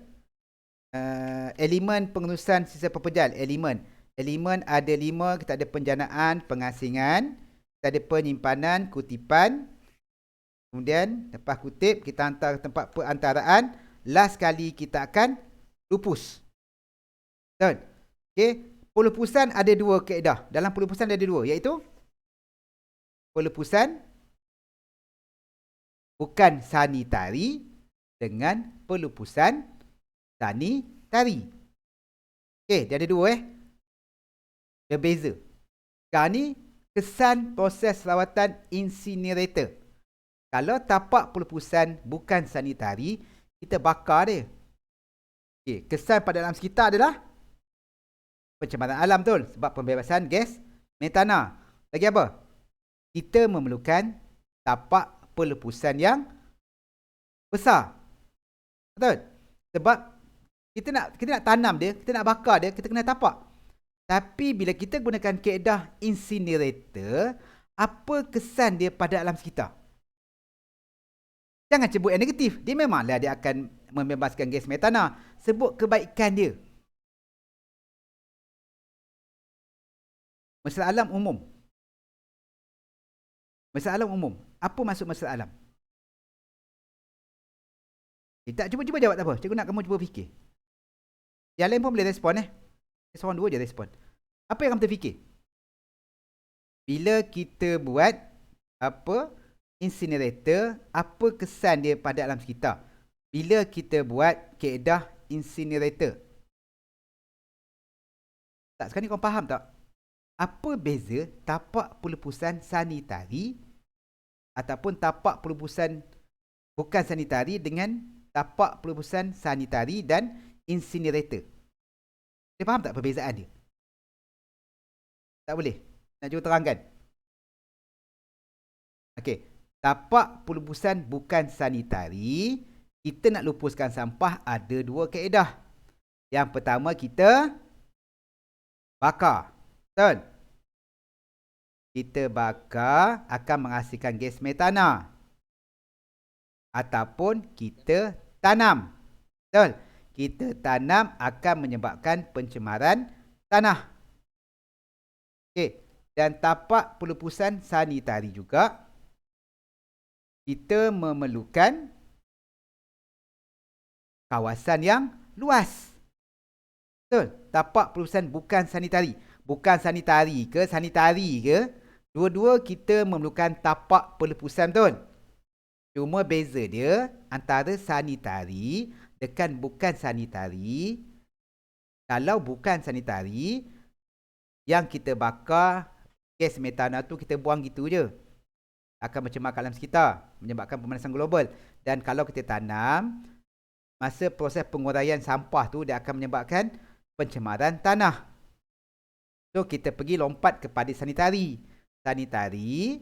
elemen pengurusan sisa pepejal. Elemen ada 5. Kita ada penjanaan, pengasingan, kita ada penyimpanan, kutipan. Kemudian lepas kutip, kita hantar tempat perantaraan. Last kali kita akan lupus. Betul? Okey, pelupusan ada 2 kaedah. Dalam pelupusan ada 2, iaitu pelupusan bukan sanitari dengan pelupusan sanitari. Okey, dia ada 2 Dia beza. Sekarang ni kesan proses rawatan incinerator. Kalau tapak pelupusan bukan sanitari, kita bakar dia. Okey, kesan pada alam sekitar adalah pencemaran alam, betul? Sebab pembebasan gas metana. Lagi apa? Kita memerlukan tapak pelupusan yang besar. Betul? Sebab kita nak tanam dia, kita nak bakar dia, kita kena tapak. Tapi bila kita gunakan kaedah incinerator, apa kesan dia pada alam sekitar? Jangan sebut yang negatif. Dia memanglah dia akan membebaskan gas metana. Sebut kebaikan dia. Masalah alam umum. Masalah alam umum. Apa maksud masalah alam? Kita cuba jawab tak apa. Cikgu nak kamu cuba fikir. Yang lain pun boleh respon Seorang 2 je respon. Apa yang kamu terfikir? Bila kita buat incinerator, apa kesan dia pada alam sekitar? Bila kita buat kaedah incinerator. Tak, sekarang ni kau faham tak? Apa beza tapak pelupusan sanitari ataupun tapak pelupusan bukan sanitari dengan tapak pelupusan sanitari dan incinerator? Dia faham tak perbezaan dia? Tak boleh? Nak cuba terangkan? Okey. Tapak pelupusan bukan sanitari, kita nak lupuskan sampah ada 2 kaedah. Yang pertama, kita bakar. Betul? Kita bakar akan menghasilkan gas metana. Ataupun kita tanam. Betul? Kita tanam akan menyebabkan pencemaran tanah. Okey. Dan tapak pelupusan sanitari juga, kita memerlukan kawasan yang luas. Betul? Tapak pelupusan bukan sanitari. bukan sanitari ke sanitari ke, dua-dua kita memerlukan tapak pelepusan, betul? Cuma beza dia antara sanitari dengan bukan sanitari. Kalau bukan sanitari, yang kita bakar gas metana tu kita buang gitu je, akan mencemarkan alam sekitar, menyebabkan pemanasan global. Dan kalau kita tanam, masa proses penguraian sampah tu dia akan menyebabkan pencemaran tanah. So kita pergi lompat kepada sanitari. Sanitari,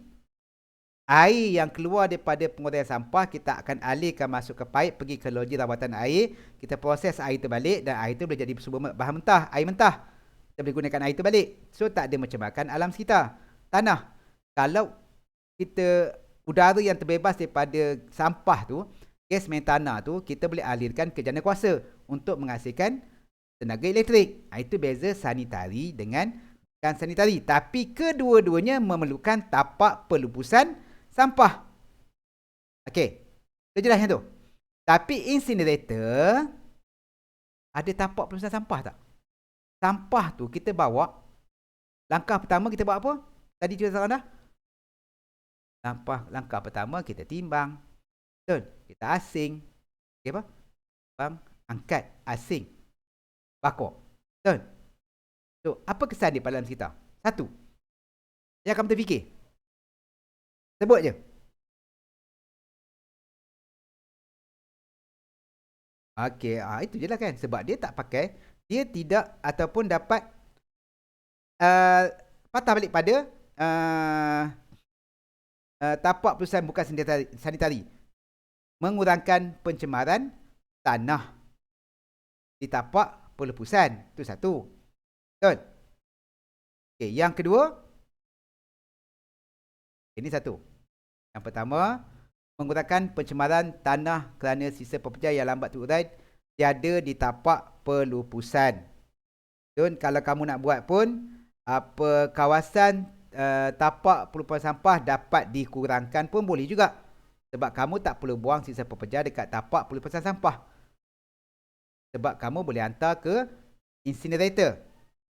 air yang keluar daripada penguraian sampah kita akan alihkan masuk ke paip, pergi ke loji rawatan air, kita proses air itu balik dan air itu boleh jadi sumber bahan mentah, air mentah. Kita boleh gunakan air itu balik. So tak ada mencemarkan alam sekitar, tanah. Kalau kita udara yang terbebas daripada sampah tu, gas metana tu, kita boleh alirkan ke jana kuasa untuk menghasilkan tenaga elektrik. Itu beza sanitari dengan bukan sanitari. Tapi kedua-duanya memerlukan tapak pelepusan sampah. Okey, dah jelas yang tu. Tapi incinerator ada tapak pelepusan sampah tak? Sampah tu kita bawa, langkah pertama kita buat apa? Tadi cerita dah. Langkah pertama kita timbang. Betul? Kita asing. Okay, apa? Bang, angkat, asing, bakar. Betul? So, apa kesan dia pada alam sekitar? Satu, yang kamu terfikir. Sebut je. Okey, itu je lah kan. Sebab dia tak pakai, dia tidak ataupun dapat patah balik pada tapak perusahaan bukan sanitari. Mengurangkan pencemaran tanah di tapak pelepusan. Itu satu. Betul? Okey, yang kedua, ini satu. Yang pertama, mengurangkan pencemaran tanah kerana sisa pekerja yang lambat terurai tiada di tapak pelepusan. Dan kalau kamu nak buat pun, kawasan tapak pelepusan sampah dapat dikurangkan pun boleh juga. Sebab kamu tak perlu buang sisa pekerja dekat tapak pelepusan sampah. Sebab kamu boleh hantar ke incinerator.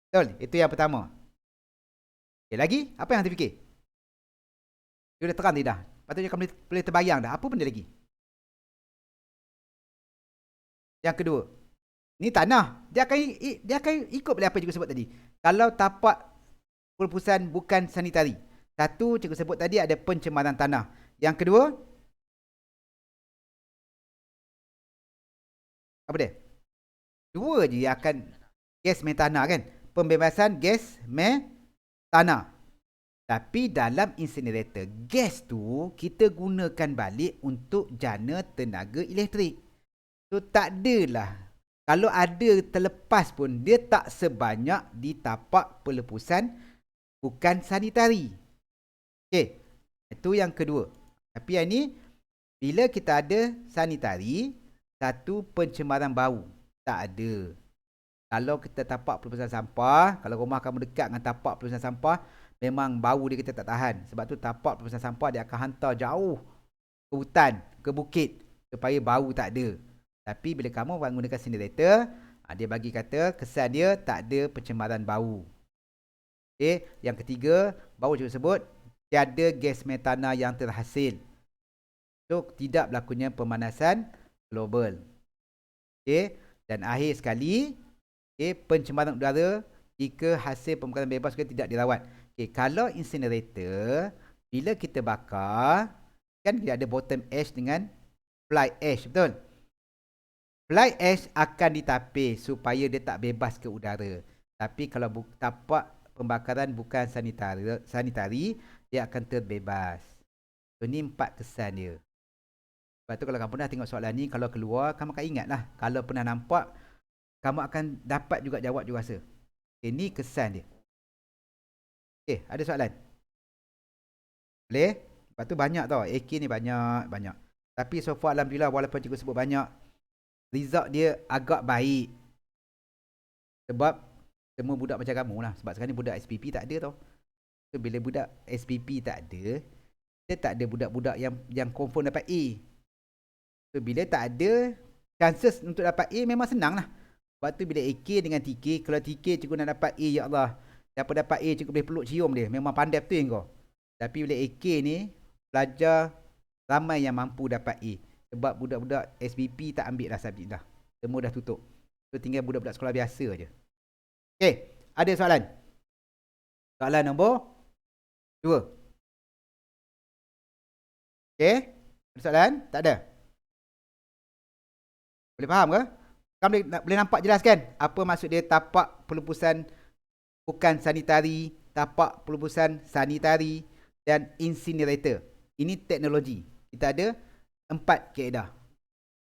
Betul? Itu yang pertama. Okay, lagi? Apa yang terfikir? Dia dah terang tadi dah. Patutnya kamu boleh terbayang dah. Apa benda lagi? Yang kedua. Ni tanah. Dia akan ikut balik apa cikgu sebut tadi. Kalau tapak pelepusan bukan sanitari. Satu, cikgu sebut tadi ada pencemaran tanah. Yang kedua, apa dia? Dua je yang akan gas metana kan. Pembebasan gas metana. Tapi dalam incinerator, gas tu kita gunakan balik untuk jana tenaga elektrik. So tak adalah. Kalau ada terlepas pun, dia tak sebanyak di tapak pelepusan bukan sanitari. Okey, itu yang kedua. Tapi yang ni, bila kita ada sanitari, satu, pencemaran bau. Tak ada. Kalau kita tapak pelepasan sampah, kalau rumah kamu dekat dengan tapak pelepasan sampah, memang bau dia kita tak tahan. Sebab tu tapak pelepasan sampah dia akan hantar jauh ke hutan, ke bukit, supaya bau tak ada. Tapi bila kamu menggunakan incinerator, dia bagi kata kesan dia tak ada pencemaran bau. Okay. Yang ketiga, bau juga sebut, tiada gas metana yang terhasil. So, tidak berlakunya pemanasan global. Okay. Dan akhir sekali, pencemaran udara jika hasil pembakaran bebas tidak dirawat. Kalau incinerator, bila kita bakar, kan dia ada bottom ash dengan fly ash, betul? Fly ash akan ditapis supaya dia tak bebas ke udara. Tapi kalau tapak pembakaran bukan sanitari, dia akan terbebas. So, ni 4 kesan dia. Sebab tu kalau kamu pernah tengok soalan ni, kalau keluar, kamu akan ingat lah. Kalau pernah nampak, kamu akan dapat juga jawab juga rasa. Ini kesan dia. Ada soalan? Boleh? Lepas tu banyak tau. AK ni banyak. Tapi so far alhamdulillah, walaupun cikgu sebut banyak, result dia agak baik. Sebab semua budak macam kamu lah. Sebab sekarang ni budak SPP tak ada tau. So bila budak SPP tak ada, kita tak ada budak-budak yang confirm dapat A. So bila tak ada, chances untuk dapat A memang senang lah. Sebab tu bila AK dengan TK, kalau TK cikgu nak dapat A, ya Allah, Siapa dapat A, cikgu boleh peluk cium dia. Memang pandai betul kau. Tapi bila AK ni, pelajar ramai yang mampu dapat A. Sebab budak-budak SBP tak ambil dah subjek dah. Semua dah tutup. So tinggal budak-budak sekolah biasa je. Okay, ada soalan? Soalan nombor 2. Okay, ada soalan? Tak ada? Boleh faham ke? Kamu boleh nampak jelas kan? Apa maksud dia tapak pelupusan bukan sanitari, tapak pelupusan sanitari dan incinerator. Ini teknologi. Kita ada 4 kaedah.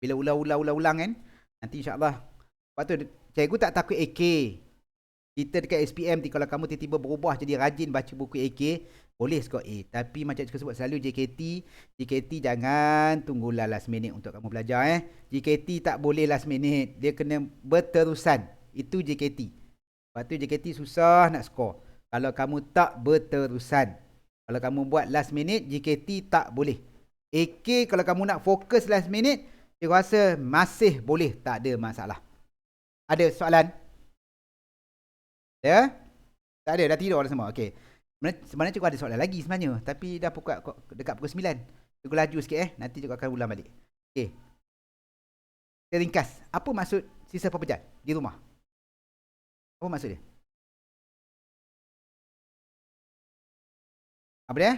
Bila ulang kan, nanti insyaAllah. Lepas tu, cikgu tak takut AK. Kita dekat SPM, kalau kamu tiba-tiba berubah jadi rajin baca buku AK, boleh skor A. Tapi macam cikgu sebut selalu JKT jangan tunggulah last minute untuk kamu belajar. JKT tak boleh last minute. Dia kena berterusan. Itu JKT. Lepas tu JKT susah nak skor. Kalau kamu tak berterusan. Kalau kamu buat last minute, JKT tak boleh. AK kalau kamu nak fokus last minute, saya rasa masih boleh. Tak ada masalah. Ada soalan? Ya? Tak ada, dah tidur dah semua. Okey. Sebenarnya cikgu ada soalan lagi sebenarnya. Tapi dah dekat pukul 9. Cikgu laju sikit nanti cikgu akan ulang balik. Okey. Kita ringkas. Apa maksud sisa pepejal di rumah? Apa maksud dia? Apa dia?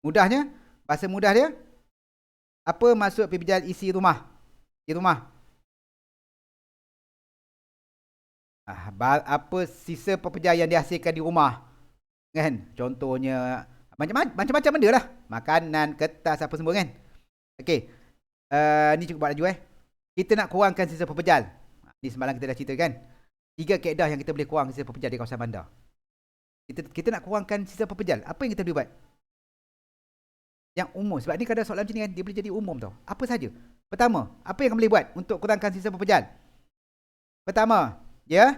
Mudahnya? Bahasa mudah dia? Apa maksud pepejal isi rumah? Di rumah? Apa sisa pepejal yang dihasilkan di rumah? Kan? Contohnya macam-macam benda lah. Makanan, kertas, apa semua kan? Okey. Ni cukup buat laju Kita nak kurangkan sisa pepejal. Ni semalam kita dah cerita kan? 3 kaedah yang kita boleh kurang sisa pepejal di kawasan bandar. Kita nak kurangkan sisa pepejal. Apa yang kita boleh buat? Yang umum. Sebab ni kadang soalan macam ni kan, dia boleh jadi umum tau. Apa saja? Pertama, apa yang kamu boleh buat untuk kurangkan sisa pepejal? Pertama, ya.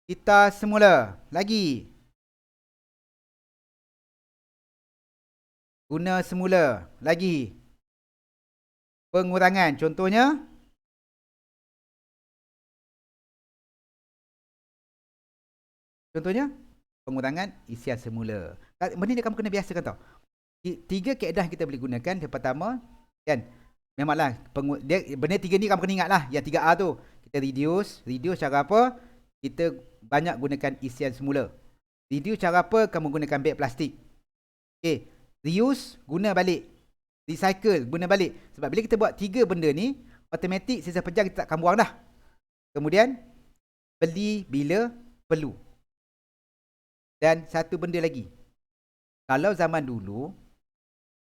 Kita semula. Lagi. Guna semula. Lagi. Pengurangan. Contohnya, pengurangan isian semula. Benda ni kamu kena biasakan tau. 3 kaedah kita boleh gunakan. Yang pertama, kan, memanglah benda 3 ni kamu kena ingat lah. Yang 3A tu, kita reduce cara apa? Kita banyak gunakan isian semula. Reduce cara apa? Kamu gunakan beg plastik. Okay. Reuse, guna balik. Recycle, guna balik. Sebab bila kita buat 3 benda ni, automatik sisa pepejal kita tak akan buang dah. Kemudian, beli bila perlu. Dan satu benda lagi. Kalau zaman dulu,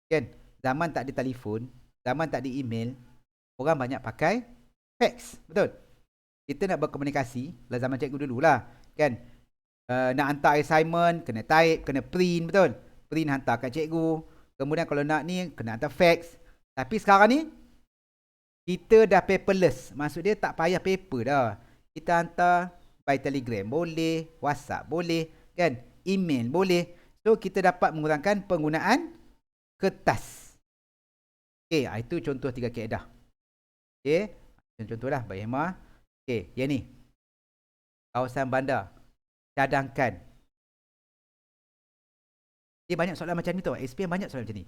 kan, zaman tak ada telefon, zaman tak ada email, orang banyak pakai fax, betul? Kita nak berkomunikasi, lah zaman cikgu dulu lah, kan, nak hantar assignment, kena type, kena print, betul? Print hantar kat cikgu, kemudian kalau nak ni, kena hantar fax. Tapi sekarang ni, kita dah paperless, maksud dia tak payah paper dah. Kita hantar by telegram boleh, WhatsApp boleh, kan, email boleh. So kita dapat mengurangkan penggunaan kertas. Okey, itu contoh 3 kaedah. Okey, contohlah Baik Hemah. Okey, yang ni. Kawasan bandar. Cadangkan. Dia banyak soalan macam ni tau. SPM banyak soalan macam ni.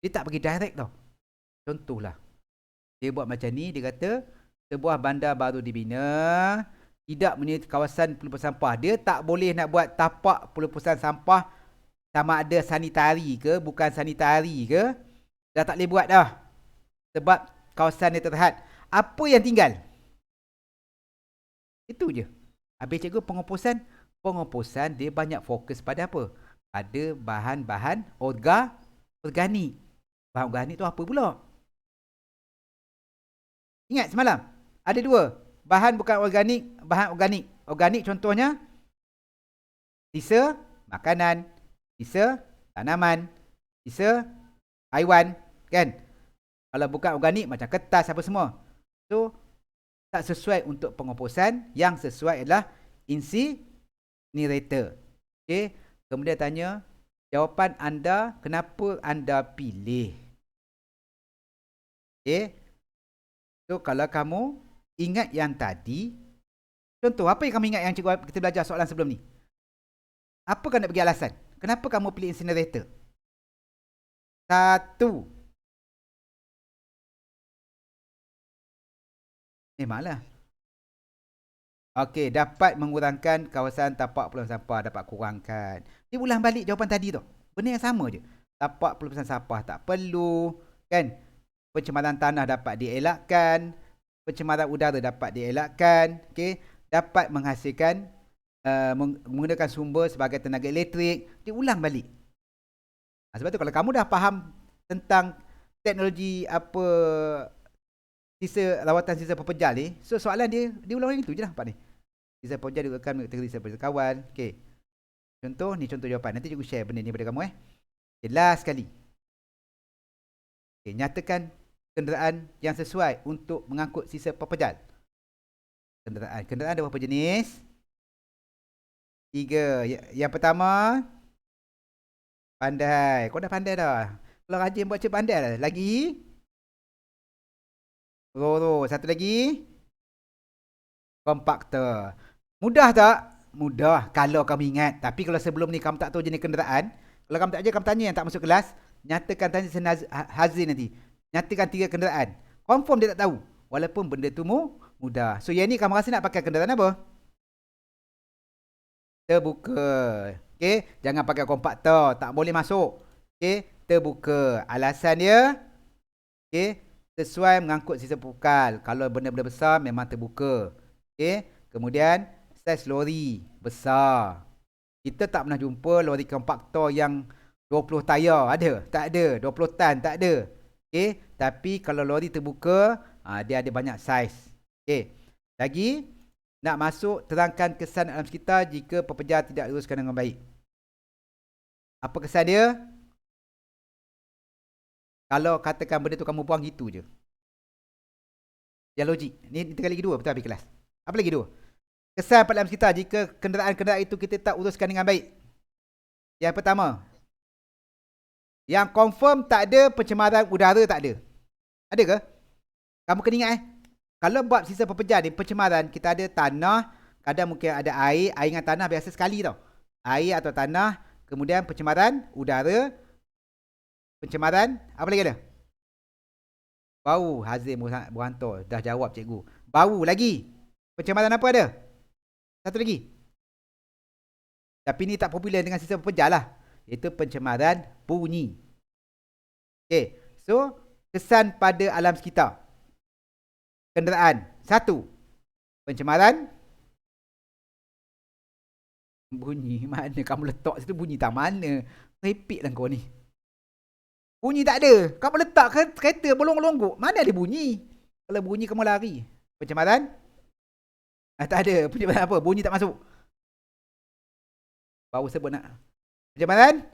Dia tak bagi direct tau. Contohlah. Dia buat macam ni, dia kata sebuah bandar baru dibina, tidak mempunyai kawasan pelupusan sampah. Dia tak boleh nak buat tapak pelupusan sampah sama ada sanitari ke, bukan sanitari ke. Dah tak boleh buat dah. Sebab kawasan dia terhad. Apa yang tinggal? Itu je. Habis cikgu penghapusan. Penghapusan dia banyak fokus pada apa? Pada bahan-bahan organik. Bahan organik tu apa pula? Ingat semalam? Ada 2. Bahan bukan organik, bahan organik. Organik contohnya sisa makanan, sisa tanaman, sisa haiwan, kan? Kalau bukan organik macam kertas apa semua. So tak sesuai untuk penghapusan. Yang sesuai adalah incinerator. Okey, kemudian tanya jawapan anda, kenapa anda pilih? Okey. So kalau kamu ingat yang tadi, Contoh, apa yang kamu ingat yang cikgu kita belajar soalan sebelum ni? Apa kau nak bagi alasan? Kenapa kamu pilih incinerator? Satu. Memanglah. Okey, dapat mengurangkan kawasan tapak pelepasan sampah, dapat kurangkan. Dia ulang balik jawapan tadi tu. Benda yang sama je. Tapak pelepasan sampah tak perlu, kan? Pencemaran tanah dapat dielakkan, pencemaran udara dapat dielakkan, okey? Dapat menghasilkan menggunakan sumber sebagai tenaga elektrik, diulang balik. Sebab tu kalau kamu dah faham tentang teknologi apa sisa rawatan sisa pepejal ni, so soalan dia diulang itu je lah Pak ni. Sisa pepejal digunakan kategori sisa pepejal kawan. Okey. Contoh ni, contoh jawapan. Nanti cikgu share benda ni pada kamu Okay, last sekali. Okay, nyatakan kenderaan yang sesuai untuk mengangkut sisa pepejal. Kenderaan ada berapa jenis? 3. Yang pertama, pandai. Kau dah pandai dah. Kalau rajin buat cik pandai dah. Lagi? Roro. Satu lagi? Kompakter. Mudah tak? Mudah kalau kamu ingat. Tapi kalau sebelum ni kamu tak tahu jenis kenderaan, kalau kamu tak ajar, kamu tanya yang tak masuk kelas, nyatakan tanya Hazin nanti. Nyatakan 3 kenderaan. Confirm dia tak tahu. Walaupun benda tu mudah. So yang ni kamu rasa nak pakai kenderaan apa? Terbuka. Okay. Jangan pakai kompakter. Tak boleh masuk. Okay. Terbuka. Alasan dia, okay, sesuai mengangkut sisa pukal. Kalau benda-benda besar memang terbuka. Okay. Kemudian saiz lori besar. Kita tak pernah jumpa lori kompakter yang 20 tayar. Ada? Tak ada. 20 tan? Tak ada. Okay. Tapi kalau lori terbuka, dia ada banyak saiz. Okay. Lagi, nak masuk, terangkan kesan alam sekitar jika pepejal tidak diuruskan dengan baik. Apa kesan dia? Kalau katakan benda tu kamu buang gitu je. Yang logik. Ni tinggal lagi 2 betul habis kelas. Apa lagi 2? Kesan pada alam sekitar jika kenderaan-kenderaan itu kita tak uruskan dengan baik. Yang pertama, yang confirm tak ada pencemaran udara, tak ada. Ada ke? Kamu kena ingat kalau buat sisa pepejal ni, pencemaran, kita ada tanah, kadang mungkin ada air dengan tanah biasa sekali tau. Air atau tanah, kemudian pencemaran udara, pencemaran, apa lagi ada? Bau. Hazim Buranto dah jawab cikgu. Bau lagi. Pencemaran apa ada? Satu lagi. Tapi ni tak popular dengan sisa pepejal lah. Itu pencemaran bunyi. Okay. So, kesan pada alam sekitar. Kenderaan. 1. Pencemaran. Bunyi. Mana kamu letak situ bunyi tak mana? Repeat lah kau ni. Bunyi tak ada. Kamu letak kereta berlonggok-longgok. Mana ada bunyi? Kalau bunyi kamu lari. Pencemaran? Tak ada. Pencemaran apa? Bunyi tak masuk. Baru sebut nak. Pencemaran?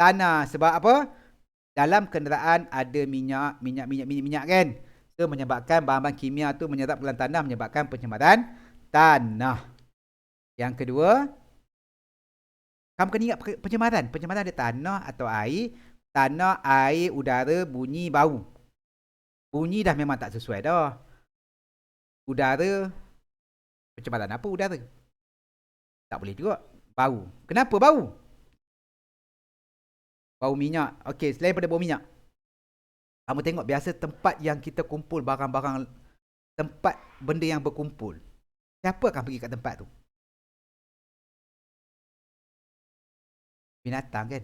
Tanah. Sebab apa? Dalam kenderaan ada minyak kan? Itu menyebabkan bahan-bahan kimia tu menyerap ke dalam tanah, menyebabkan pencemaran tanah. Yang kedua, kamu kena ingat pencemaran. Pencemaran ada tanah atau air. Tanah, air, udara, bunyi, bau. Bunyi dah memang tak sesuai dah. Udara, pencemaran apa udara? Tak boleh juga. Bau. Kenapa bau? Bau minyak. Okey, selain pada bau minyak, kamu tengok biasa tempat yang kita kumpul barang-barang, tempat benda yang berkumpul, siapa akan pergi kat tempat tu? Binatang kan?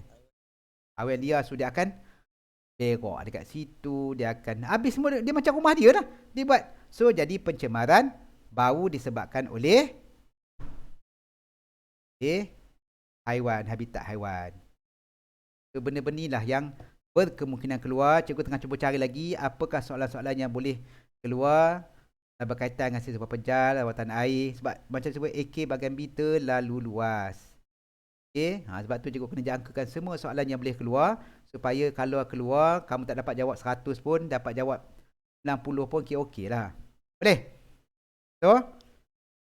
Awal liar, so dia akan berak dekat situ, dia akan habis semua, dia macam rumah dia lah. Dia buat. So jadi pencemaran bau disebabkan oleh haiwan, habitat haiwan. So benda-benda inilah yang berkemungkinan keluar. Cikgu tengah cuba cari lagi apakah soalan-soalan yang boleh keluar berkaitan dengan sisa pepejal, rawatan air. Sebab macam sebut AK bahagian B terlalu luas. Okay? Sebab tu cikgu kena jangkakan semua soalan yang boleh keluar, supaya kalau keluar kamu tak dapat jawab 100 pun, dapat jawab 60 pun okey lah. Boleh? So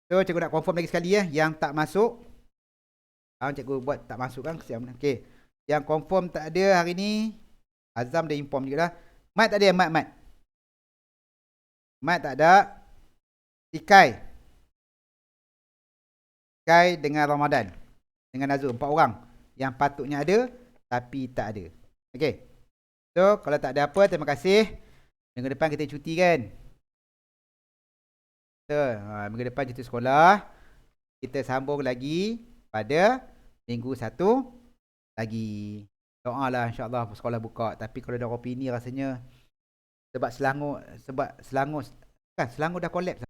cikgu nak confirm lagi sekali yang tak masuk. Cikgu buat tak masuk kan, kesian. Okay. Yang confirm tak ada hari ni, Azam dah inform juga lah. Mat tak ada, Mat tak ada. Tikai Sky dengan Ramadan. Dengan Nazul. 4 orang. Yang patutnya ada, tapi tak ada. Okay. So, kalau tak ada apa, terima kasih. Minggu depan kita cuti kan? So, minggu depan cuti sekolah. Kita sambung lagi pada minggu 1 lagi. Doa lah insyaAllah sekolah buka. Tapi kalau dah opini rasanya sebab Selangor kan Selangor dah collapse.